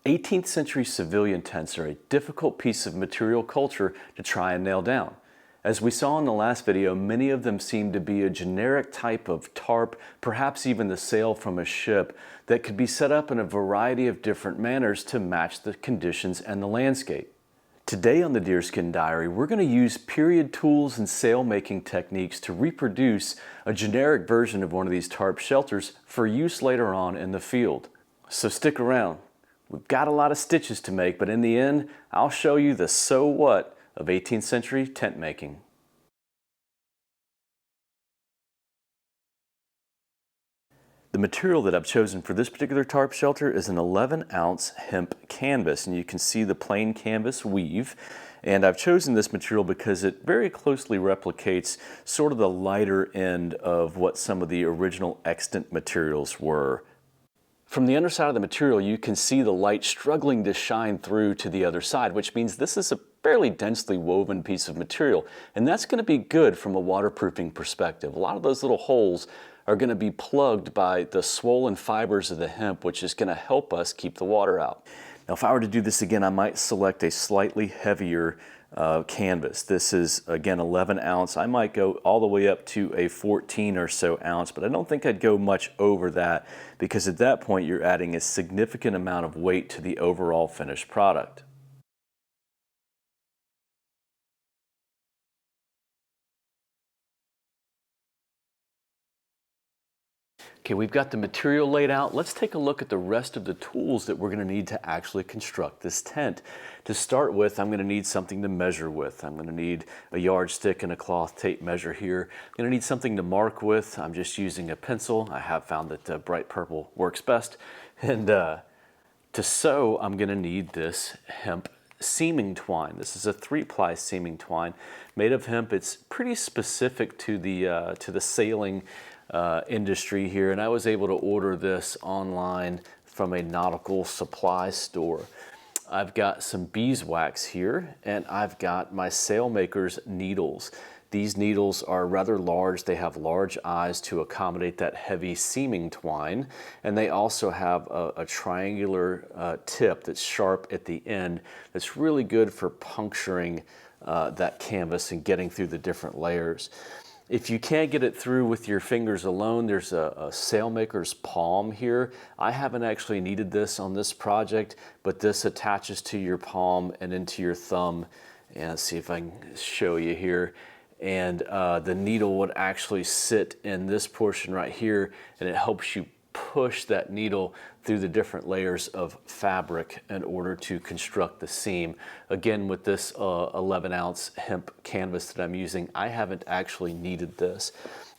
18th century civilian tents are a difficult piece of material culture to try and nail down. As we saw in the last video, many of them seem to be a generic type of tarp, perhaps even the sail from a ship, that could be set up in a variety of different manners to match the conditions and the landscape. Today on the Deerskin Diary, we're going to use period tools and sail making techniques to reproduce a generic version of one of these tarp shelters for use later on in the field. So stick around. We've got a lot of stitches to make, but in the end, I'll show you the so what of 18th century tent making. The material that I've chosen for this particular tarp shelter is an 11-ounce hemp canvas, and you can see the plain canvas weave. And I've chosen this material because it very closely replicates sort of the lighter end of what some of the original extant materials were. From the underside of the material, you can see the light struggling to shine through to the other side, which means this is a fairly densely woven piece of material, and that's going to be good from a waterproofing perspective. A lot of those little holes are going to be plugged by the swollen fibers of the hemp, which is going to help us keep the water out. Now, if I were to do this again, I might select a slightly heavier canvas. This is, again, 11 ounce. I might go all the way up to a 14 or so ounce, but I don't think I'd go much over that because at that point you're adding a significant amount of weight to the overall finished product. Okay, we've got the material laid out. Let's take a look at the rest of the tools that we're going to need to actually construct this tent. To start with, I'm going to need something to measure with. I'm going to need a yardstick and a cloth tape measure here. I'm going to need something to mark with. I'm just using a pencil. I have found that bright purple works best. And to sew, I'm going to need this hemp seaming twine. This is a 3-ply seaming twine made of hemp. It's pretty specific to the sailing industry here, and I was able to order this online from a nautical supply store. I've got some beeswax here, and I've got my sailmaker's needles. These needles are rather large. They have large eyes to accommodate that heavy seaming twine, and they also have a triangular tip that's sharp at the end that's really good for puncturing that canvas and getting through the different layers. If you can't get it through with your fingers alone, there's a sailmaker's palm here. I haven't actually needed this on this project, but this attaches to your palm and into your thumb. And let's see if I can show you here. And the needle would actually sit in this portion right here, and it helps you push that needle through the different layers of fabric in order to construct the seam. Again, with this 11-ounce hemp canvas that I'm using, I haven't actually needed this.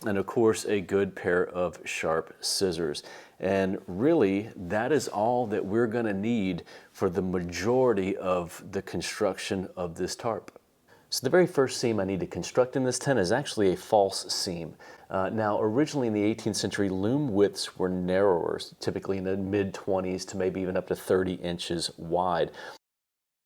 And of course, a good pair of sharp scissors. And really, that is all that we're going to need for the majority of the construction of this tarp. So the very first seam I need to construct in this tent is actually a false seam. Now, originally in the 18th century, loom widths were narrower, typically in the mid-20s to maybe even up to 30 inches wide.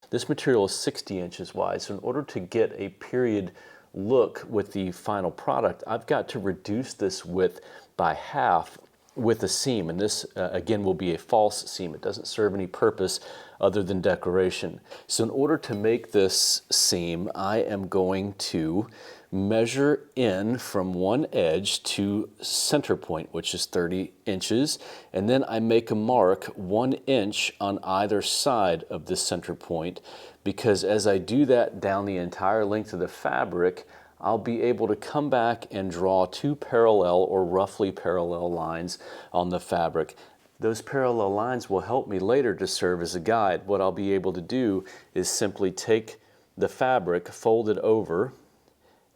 This material is 60 inches wide, so in order to get a period look with the final product, I've got to reduce this width by half with a seam, and this again will be a false seam. It doesn't serve any purpose other than decoration. So in order to make this seam, I am going to measure in from one edge to center point, which is 30 inches, and then I make a mark 1 inch on either side of the center point, because as I do that down the entire length of the fabric, I'll be able to come back and draw 2 parallel or roughly parallel lines on the fabric. Those parallel lines will help me later to serve as a guide. What I'll be able to do is simply take the fabric, fold it over,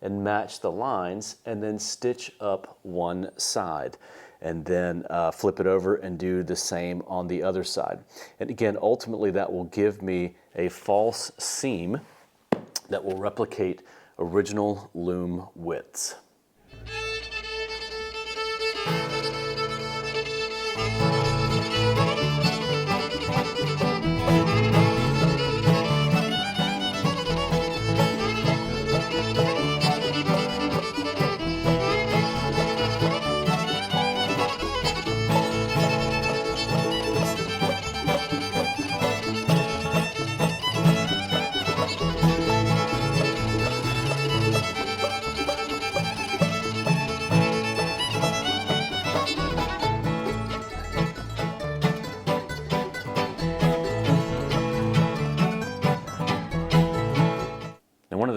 and match the lines, and then stitch up one side. And then flip it over and do the same on the other side. And again, ultimately that will give me a false seam that will replicate original loom widths.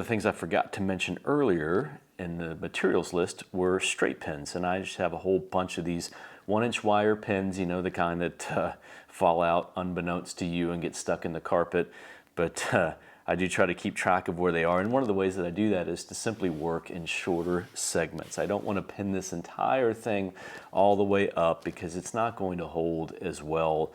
the things I forgot to mention earlier in the materials list were straight pins, and I just have a whole bunch of these 1-inch wire pins, you know, the kind that fall out unbeknownst to you and get stuck in the carpet. But I do try to keep track of where they are, and one of the ways that I do that is to simply work in shorter segments. I don't want to pin this entire thing all the way up because it's not going to hold as well.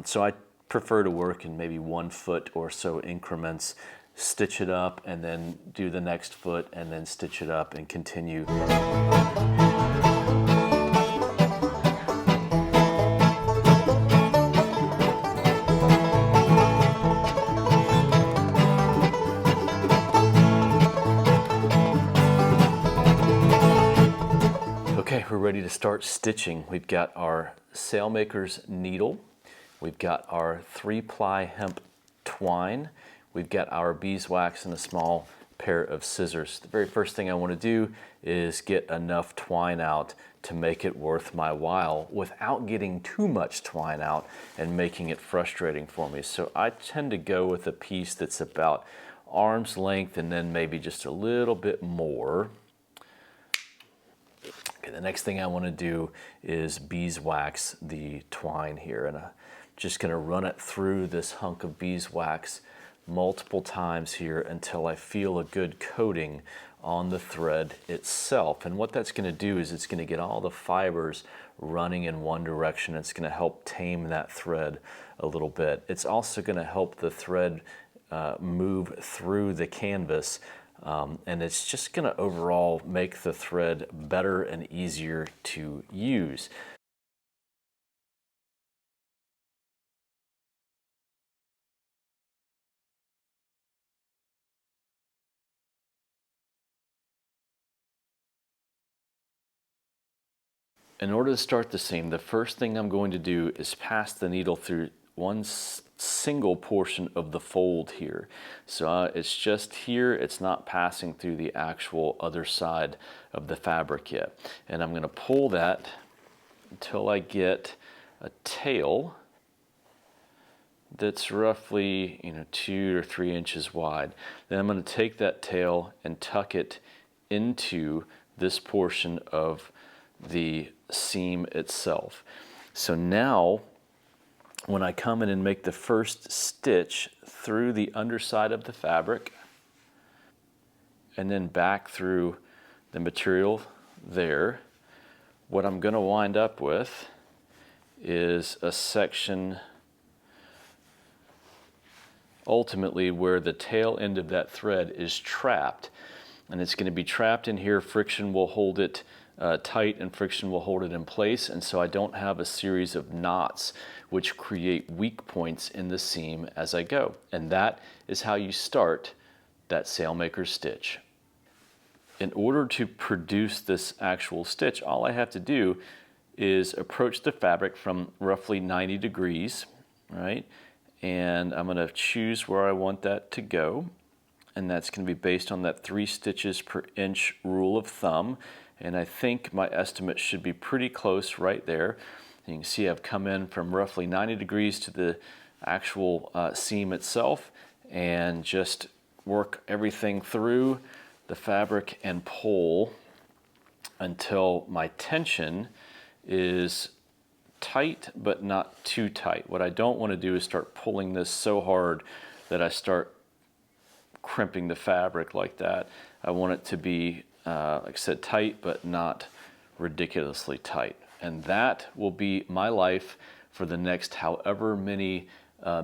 So I prefer to work in maybe 1 foot or so increments, stitch it up and then do the next foot and then stitch it up and continue. Okay, we're ready to start stitching. We've got our sailmaker's needle, we've got our 3-ply hemp twine, we've got our beeswax and a small pair of scissors. The very first thing I want to do is get enough twine out to make it worth my while without getting too much twine out and making it frustrating for me. So I tend to go with a piece that's about arm's length and then maybe just a little bit more. Okay, the next thing I want to do is beeswax the twine here, and I'm just going to run it through this hunk of beeswax multiple times here until I feel a good coating on the thread itself. And what that's going to do is it's going to get all the fibers running in one direction. It's going to help tame that thread a little bit. It's also going to help the thread move through the canvas. And it's just going to overall make the thread better and easier to use. In order to start the seam, the first thing I'm going to do is pass the needle through one single portion of the fold here. So it's just here, it's not passing through the actual other side of the fabric yet. And I'm going to pull that until I get a tail that's roughly 2 or 3 inches wide. Then I'm going to take that tail and tuck it into this portion of the seam itself. So now when I come in and make the first stitch through the underside of the fabric and then back through the material there, what I'm going to wind up with is a section ultimately where the tail end of that thread is trapped, and it's going to be trapped in here. Friction will hold it tight and friction will hold it in place, and so I don't have a series of knots which create weak points in the seam as I go. And that is how you start that sailmaker stitch. In order to produce this actual stitch, all I have to do is approach the fabric from roughly 90 degrees, right? And I'm going to choose where I want that to go, and that's going to be based on that 3 stitches per inch rule of thumb. And I think my estimate should be pretty close right there. You can see I've come in from roughly 90 degrees to the actual seam itself and just work everything through the fabric and pull until my tension is tight but not too tight. What I don't want to do is start pulling this so hard that I start crimping the fabric like that. I want it to be like I said, tight but not ridiculously tight. And that will be my life for the next however many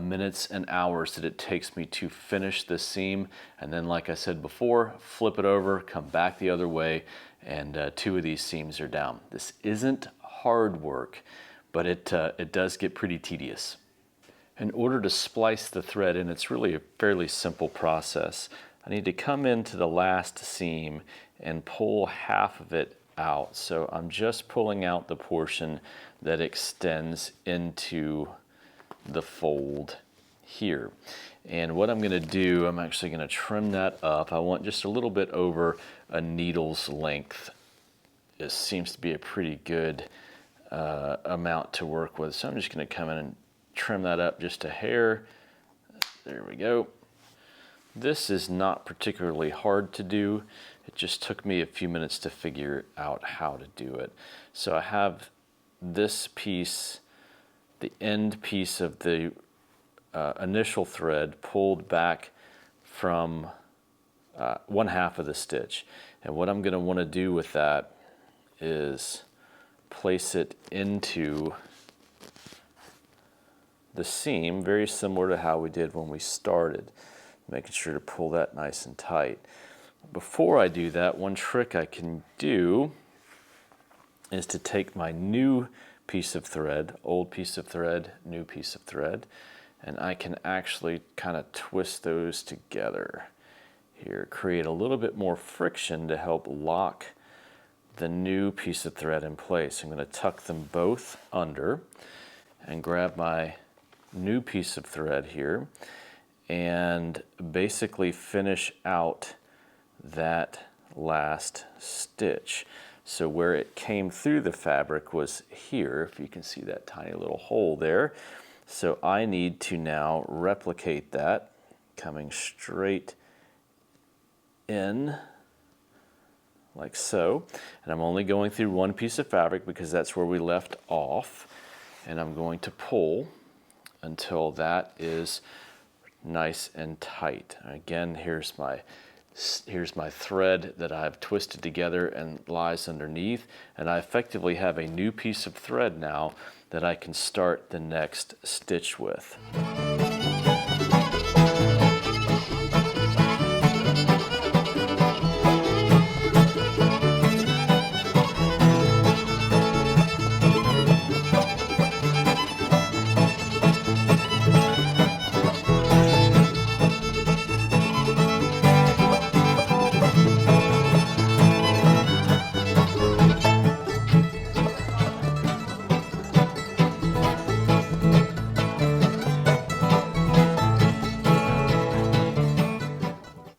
minutes and hours that it takes me to finish this seam. And then, like I said before, flip it over, come back the other way, and 2 of these seams are down. This isn't hard work, but it does get pretty tedious. In order to splice the thread, and it's really a fairly simple process, I need to come into the last seam and pull half of it out. So I'm just pulling out the portion that extends into the fold here. And what I'm going to do, I'm actually going to trim that up. I want just a little bit over a needle's length. It seems to be a pretty good amount to work with. So I'm just going to come in and trim that up just a hair. There we go. This is not particularly hard to do. It just took me a few minutes to figure out how to do it. So I have this piece, the end piece of the initial thread pulled back from one half of the stitch. And what I'm going to want to do with that is place it into the seam, very similar to how we did when we started, making sure to pull that nice and tight. Before I do that, one trick I can do is to take my new piece of thread, old piece of thread, new piece of thread, and I can actually kind of twist those together here, create a little bit more friction to help lock the new piece of thread in place. I'm going to tuck them both under and grab my new piece of thread here and basically finish out that last stitch. So where it came through the fabric was here, if you can see that tiny little hole there. So I need to now replicate that, coming straight in like so. And I'm only going through one piece of fabric because that's where we left off. And I'm going to pull until that is nice and tight. Again, here's my thread that I've twisted together and lies underneath, and I effectively have a new piece of thread now that I can start the next stitch with.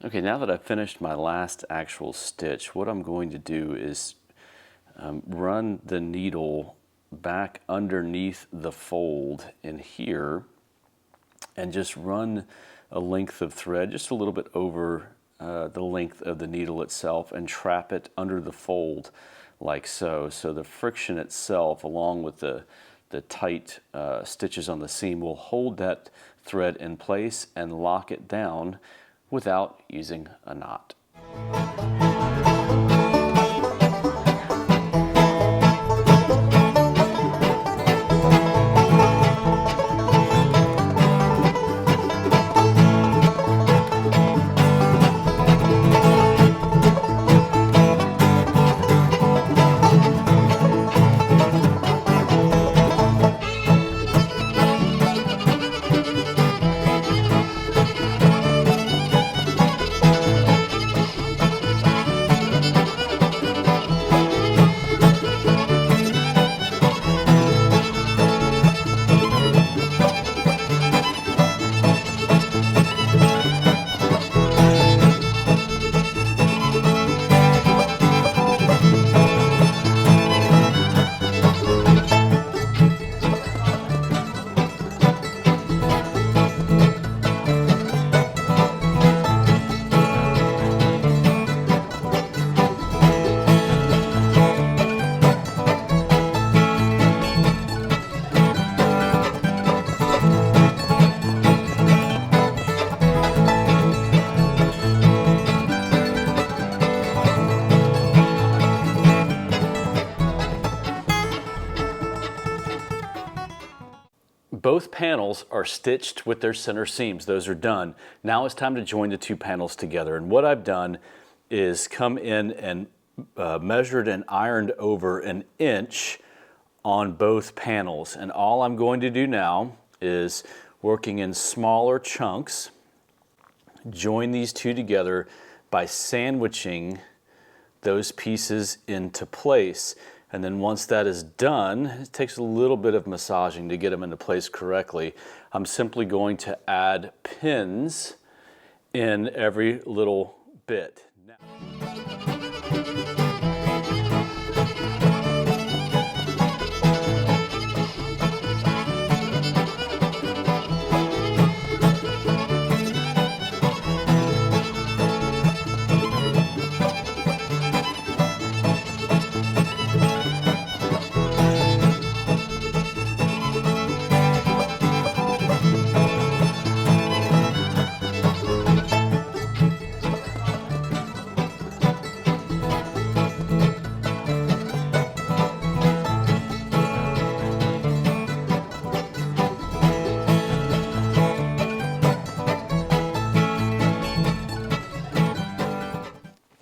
Okay, now that I've finished my last actual stitch, what I'm going to do is run the needle back underneath the fold in here and just run a length of thread just a little bit over the length of the needle itself and trap it under the fold like so. So the friction itself, along with the tight stitches on the seam, will hold that thread in place and lock it down without using a knot. Both panels are stitched with their center seams. Those are done. Now it's time to join the two panels together. And what I've done is come in and measured and ironed over an inch on both panels. And all I'm going to do now is, working in smaller chunks, join these two together by sandwiching those pieces into place. And then once that is done, it takes a little bit of massaging to get them into place correctly. I'm simply going to add pins in every little bit.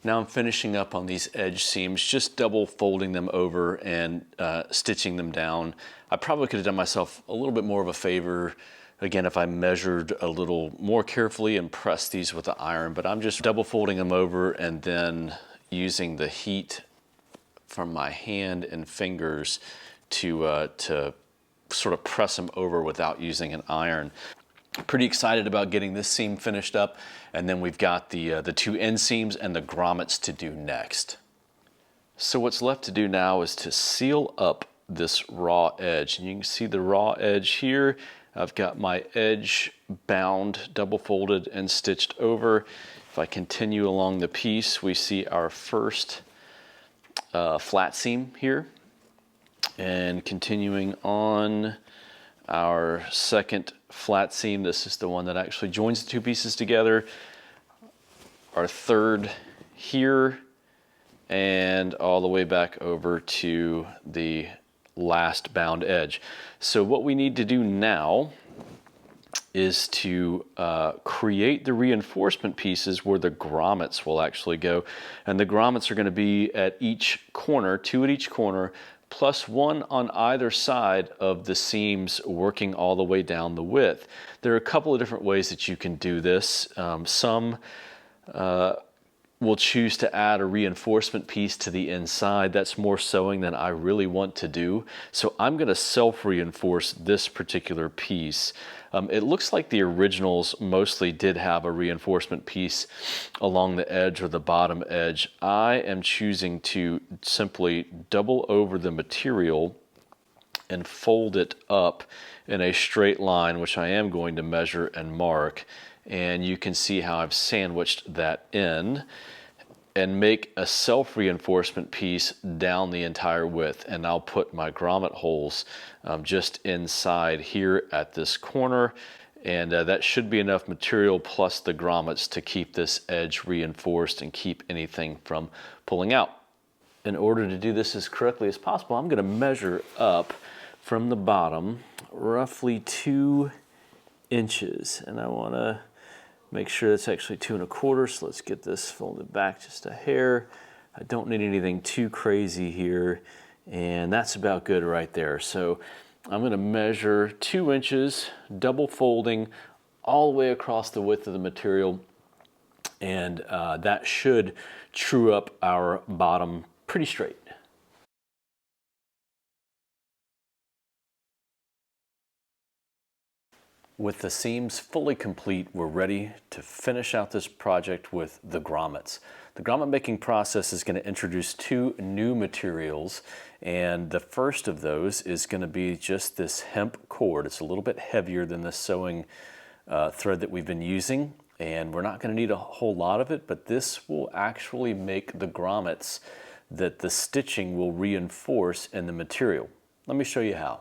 Now I'm finishing up on these edge seams, just double folding them over and stitching them down. I probably could have done myself a little bit more of a favor, again, if I measured a little more carefully and pressed these with the iron, but I'm just double folding them over and then using the heat from my hand and fingers to sort of press them over without using an iron. Pretty excited about getting this seam finished up, and then we've got the two end seams and the grommets to do next. So what's left to do now is to seal up this raw edge, and you can see the raw edge here. I've got my edge bound, double folded and stitched over. If I continue along the piece, we see our first flat seam here, and continuing on our second flat seam. This is the one that actually joins the two pieces together. Our third here, and all the way back over to the last bound edge. So what we need to do now is to create the reinforcement pieces where the grommets will actually go. And the grommets are going to be at each corner, 2 at each corner, plus 1 on either side of the seams working all the way down the width. There are a couple of different ways that you can do this. Some will choose to add a reinforcement piece to the inside. That's more sewing than I really want to do. So I'm going to self-reinforce this particular piece. It looks like the originals mostly did have a reinforcement piece along the edge or the bottom edge. I am choosing to simply double over the material and fold it up in a straight line, which I am going to measure and mark. And you can see how I've sandwiched that in, and make a self-reinforcement piece down the entire width. And I'll put my grommet holes just inside here at this corner, and that should be enough material plus the grommets to keep this edge reinforced and keep anything from pulling out. In order to do this as correctly as possible, I'm going to measure up from the bottom roughly 2 inches, and I want to make sure that's actually 2 1/4. So let's get this folded back just a hair. I don't need anything too crazy here, and that's about good right there. So I'm going to measure 2 inches, double folding all the way across the width of the material, and that should true up our bottom pretty straight. With the seams fully complete, we're ready to finish out this project with the grommets. The grommet making process is going to introduce 2 new materials, and the first of those is going to be just this hemp cord. It's a little bit heavier than the sewing thread that we've been using, and we're not going to need a whole lot of it, but this will actually make the grommets that the stitching will reinforce in the material. Let me show you how.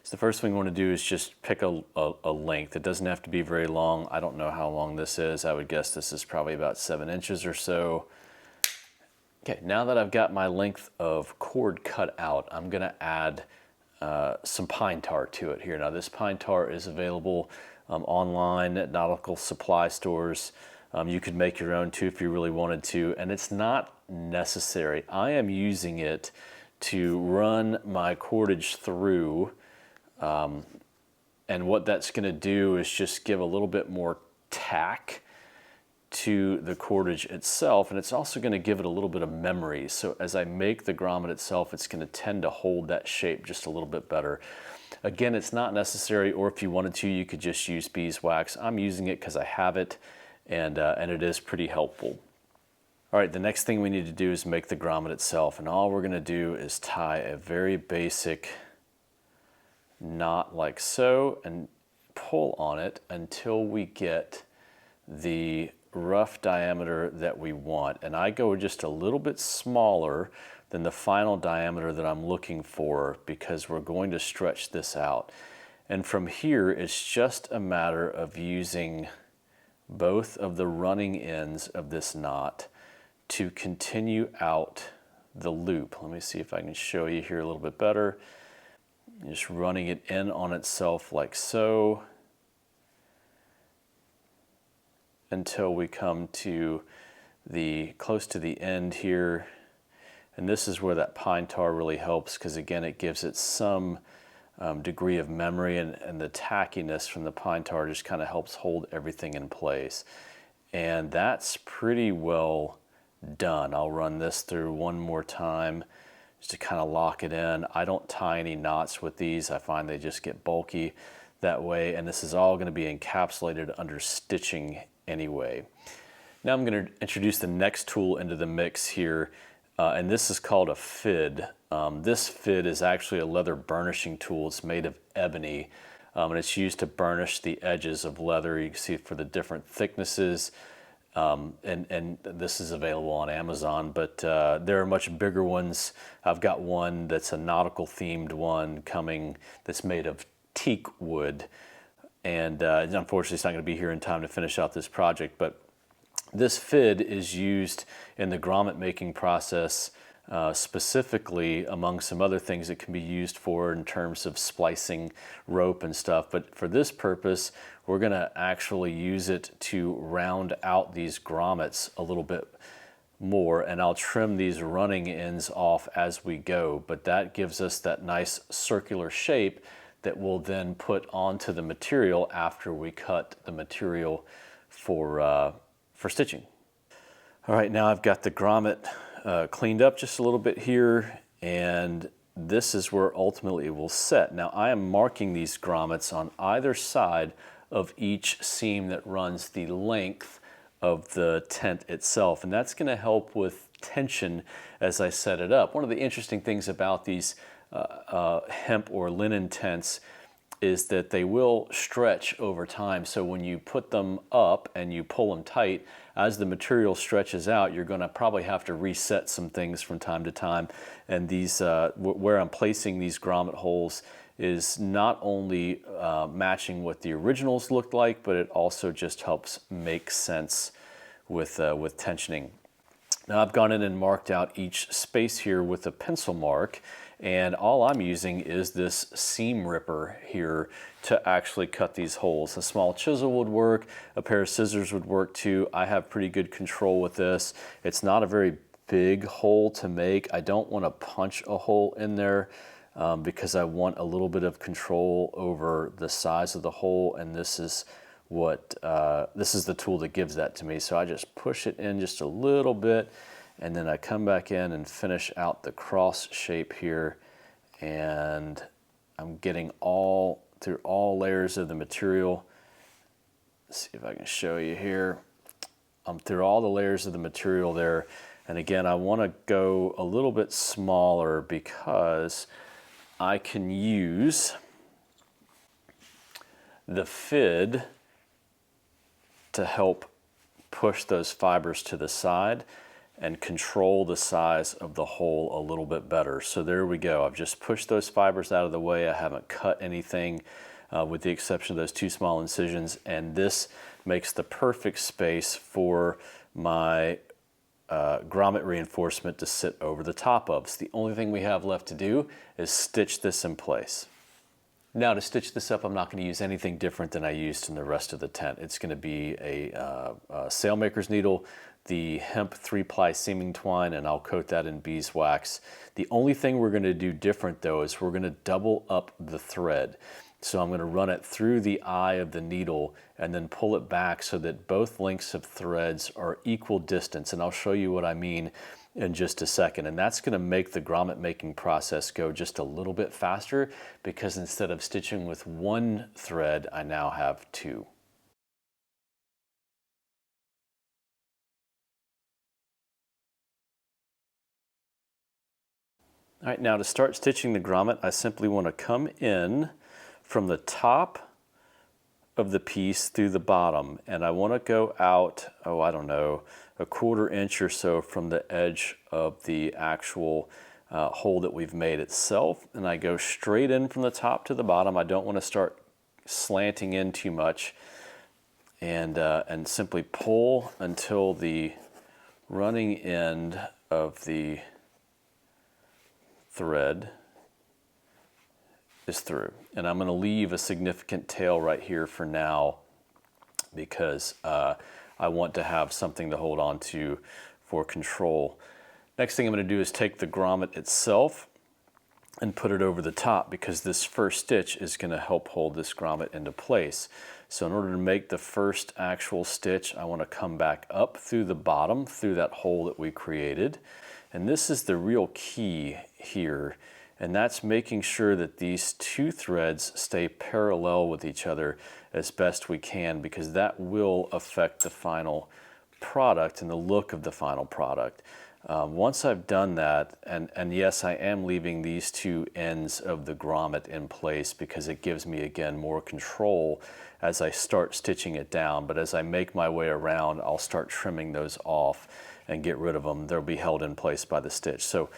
So the first thing we want to do is just pick a length. It doesn't have to be very long. I don't know how long this is. I would guess this is probably about 7 inches or so. Okay, now that I've got my length of cord cut out, I'm going to add some pine tar to it here. Now this pine tar is available online at nautical supply stores. You could make your own too if you really wanted to, and it's not necessary. I am using it to run my cordage through. And what that's going to do is just give a little bit more tack to the cordage itself, and it's also going to give it a little bit of memory. So as I make the grommet itself, it's going to tend to hold that shape just a little bit better. Again, it's not necessary, or if you wanted to, you could just use beeswax. I'm using it because I have it, and it is pretty helpful. All right, the next thing we need to do is make the grommet itself, and all we're going to do is tie a very basic knot like so and pull on it until we get the rough diameter that we want. And I go just a little bit smaller than the final diameter that I'm looking for because we're going to stretch this out. And from here, it's just a matter of using both of the running ends of this knot to continue out the loop. Let me see if I can show you here a little bit better. Just running it in on itself like so until we come to close to the end here. And this is where that pine tar really helps, because again, it gives it some degree of memory, and the tackiness from the pine tar just kind of helps hold everything in place. And that's pretty well done. I'll run this through one more time just to kind of lock it in. I don't tie any knots with these. I find they just get bulky that way, and this is all going to be encapsulated under stitching anyway. Now I'm going to introduce the next tool into the mix here, and this is called a fid. This fid is actually a leather burnishing tool. It's made of ebony, and it's used to burnish the edges of leather. You can see it for the different thicknesses, and this is available on Amazon, but there are much bigger ones. I've got one that's a nautical themed one coming that's made of teak wood, and unfortunately it's not going to be here in time to finish out this project, but this fid is used in the grommet making process, specifically among some other things it can be used for in terms of splicing rope and stuff. But for this purpose, we're going to actually use it to round out these grommets a little bit more, and I'll trim these running ends off as we go. But that gives us that nice circular shape that we'll then put onto the material after we cut the material for stitching. All right, now I've got the grommet cleaned up just a little bit here, and this is where ultimately it will set. Now I am marking these grommets on either side of each seam that runs the length of the tent itself, and that's going to help with tension as I set it up. One of the interesting things about these hemp or linen tents is that they will stretch over time. So when you put them up and you pull them tight, as the material stretches out, you're going to probably have to reset some things from time to time. And these, where I'm placing these grommet holes is not only matching what the originals looked like, but it also just helps make sense with tensioning. Now I've gone in and marked out each space here with a pencil mark, and all I'm using is this seam ripper here to actually cut these holes. A small chisel would work, a pair of scissors would work too. I have pretty good control with this. It's not a very big hole to make. I don't want to punch a hole in there because I want a little bit of control over the size of the hole, and this is the tool that gives that to me. So I just push it in just a little bit, and then I come back in and finish out the cross shape here, and I'm getting through all layers of the material. Let's see if I can show you here. I'm through all the layers of the material there, and again I want to go a little bit smaller because I can use the fid to help push those fibers to the side and control the size of the hole a little bit better. So there we go. I've just pushed those fibers out of the way. I haven't cut anything with the exception of those two small incisions, and this makes the perfect space for my grommet reinforcement to sit over the top of. So the only thing we have left to do is stitch this in place. Now to stitch this up, I'm not going to use anything different than I used in the rest of the tent. It's going to be a sailmaker's needle, the hemp 3-ply seaming twine, and I'll coat that in beeswax. The only thing we're going to do different though is we're going to double up the thread. So I'm going to run it through the eye of the needle and then pull it back so that both lengths of threads are equal distance, and I'll show you what I mean in just a second. And that's going to make the grommet making process go just a little bit faster, because instead of stitching with one thread, I now have two. All right, now to start stitching the grommet, I simply want to come in from the top of the piece through the bottom, and I want to go out, oh, I don't know, a 1/4 inch or so from the edge of the actual hole that we've made itself, and I go straight in from the top to the bottom. I don't want to start slanting in too much, and simply pull until the running end of the thread is through. And I'm going to leave a significant tail right here for now, because I want to have something to hold on to for control. Next thing I'm going to do is take the grommet itself and put it over the top, because this first stitch is going to help hold this grommet into place. So in order to make the first actual stitch, I want to come back up through the bottom, through that hole that we created. And this is the real key here, and that's making sure that these two threads stay parallel with each other as best we can, because that will affect the final product and the look of the final product. Once I've done that, and yes, I am leaving these two ends of the grommet in place because it gives me, again, more control as I start stitching it down. But as I make my way around, I'll start trimming those off and get rid of them. They'll be held in place by the stitch. So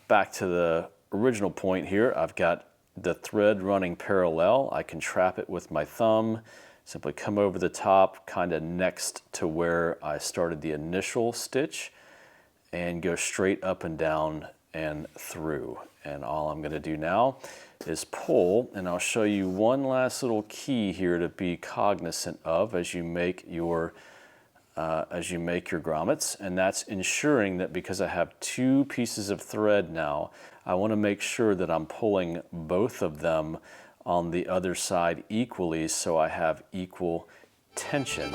back to the original point here, I've got the thread running parallel. I can trap it with my thumb, simply come over the top, kind of next to where I started the initial stitch, and go straight up and down and through. And all I'm going to do now is pull, and I'll show you one last little key here to be cognizant of as you make your grommets, and that's ensuring that, because I have two pieces of thread now, I want to make sure that I'm pulling both of them on the other side equally, so I have equal tension.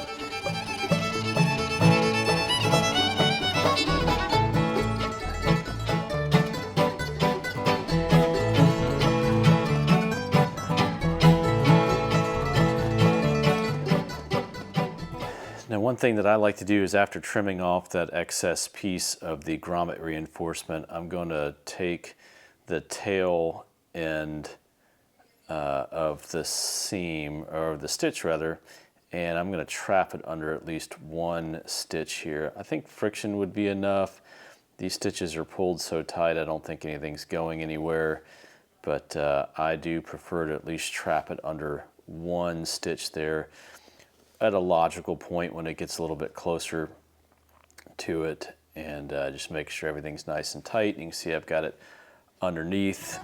Now, one thing that I like to do is, after trimming off that excess piece of the grommet reinforcement, I'm going to take the tail end of the seam, or the stitch rather, and I'm going to trap it under at least one stitch here. I think friction would be enough. These stitches are pulled so tight I don't think anything's going anywhere, but I do prefer to at least trap it under one stitch there at a logical point when it gets a little bit closer to it, and just make sure everything's nice and tight. You can see I've got it underneath.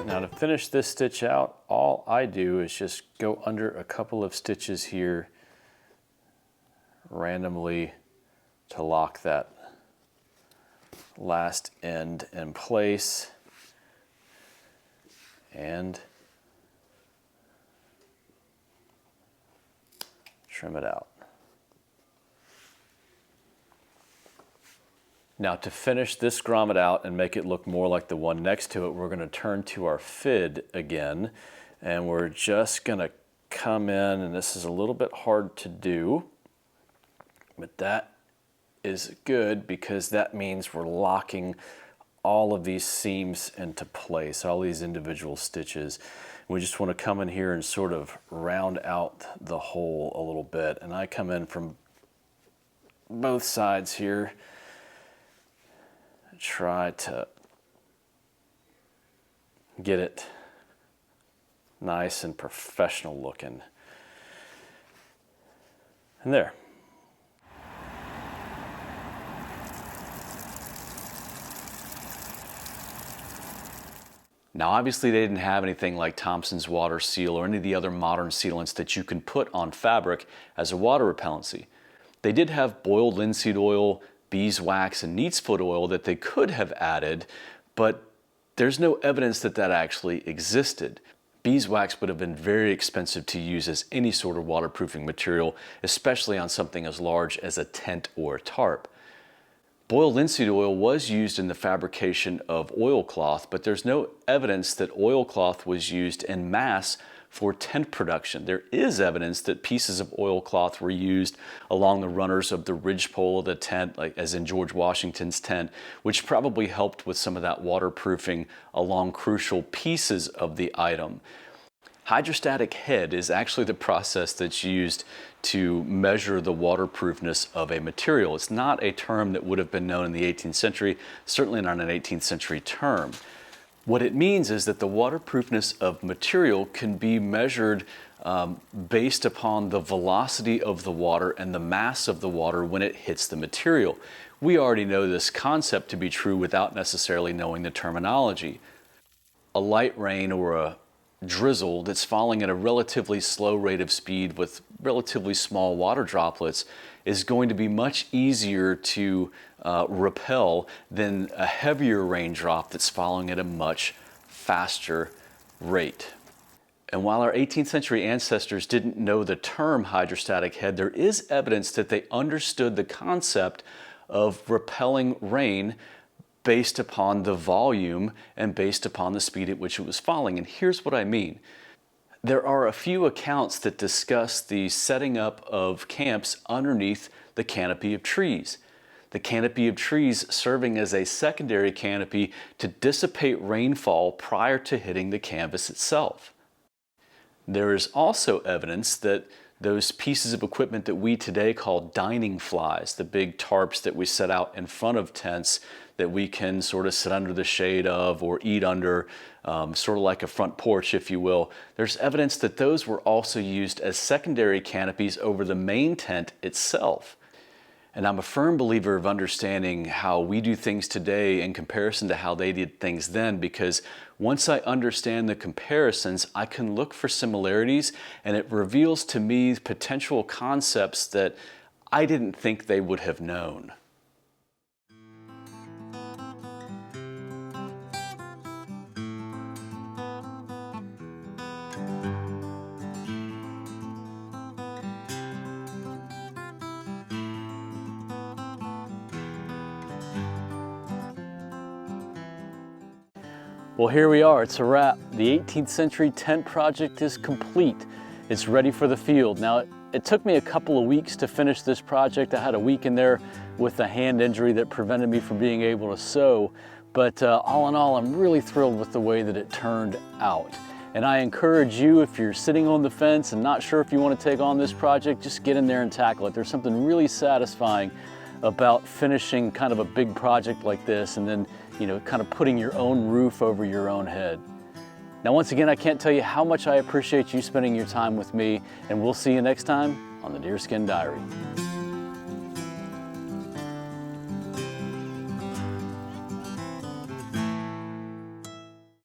Now, to finish this stitch out, all I do is just go under a couple of stitches here randomly to lock that last end in place, and trim it out. Now, to finish this grommet out and make it look more like the one next to it, we're going to turn to our fid again, and we're just going to come in, and this is a little bit hard to do, but that is good because that means we're locking all of these seams into place, all these individual stitches. We just want to come in here and sort of round out the hole a little bit, and I come in from both sides here, try to get it nice and professional looking. And there. Now, obviously they didn't have anything like Thompson's water seal or any of the other modern sealants that you can put on fabric as a water repellency. They did have boiled linseed oil, beeswax, and neat's foot oil that they could have added, but there's no evidence that that actually existed. Beeswax would have been very expensive to use as any sort of waterproofing material, especially on something as large as a tent or a tarp. Boiled linseed oil was used in the fabrication of oilcloth, but there's no evidence that oilcloth was used en masse for tent production. There is evidence that pieces of oilcloth were used along the runners of the ridgepole of the tent, like as in George Washington's tent, which probably helped with some of that waterproofing along crucial pieces of the item. Hydrostatic head is actually the process that's used to measure the waterproofness of a material. It's not a term that would have been known in the 18th century, certainly not an 18th century term. What it means is that the waterproofness of material can be measured based upon the velocity of the water and the mass of the water when it hits the material. We already know this concept to be true without necessarily knowing the terminology. A light rain or a drizzle that's falling at a relatively slow rate of speed with relatively small water droplets is going to be much easier to repel than a heavier raindrop that's falling at a much faster rate. And while our 18th century ancestors didn't know the term hydrostatic head, there is evidence that they understood the concept of repelling rain based upon the volume and based upon the speed at which it was falling. And here's what I mean. There are a few accounts that discuss the setting up of camps underneath the canopy of trees. The canopy of trees serving as a secondary canopy to dissipate rainfall prior to hitting the canvas itself. There is also evidence that those pieces of equipment that we today call dining flies, the big tarps that we set out in front of tents that we can sort of sit under the shade of or eat under, sort of like a front porch, if you will. There's evidence that those were also used as secondary canopies over the main tent itself. And I'm a firm believer of understanding how we do things today in comparison to how they did things then, because once I understand the comparisons, I can look for similarities, and it reveals to me potential concepts that I didn't think they would have known. Well, here we are, it's a wrap. The 18th century tent project is complete. It's ready for the field. Now, it took me a couple of weeks to finish this project. I had a week in there with a hand injury that prevented me from being able to sew. But all in all, I'm really thrilled with the way that it turned out. And I encourage you, if you're sitting on the fence and not sure if you want to take on this project, just get in there and tackle it. There's something really satisfying about finishing kind of a big project like this and then, kind of putting your own roof over your own head. Now, once again, I can't tell you how much I appreciate you spending your time with me, and we'll see you next time on the Deerskin Diary.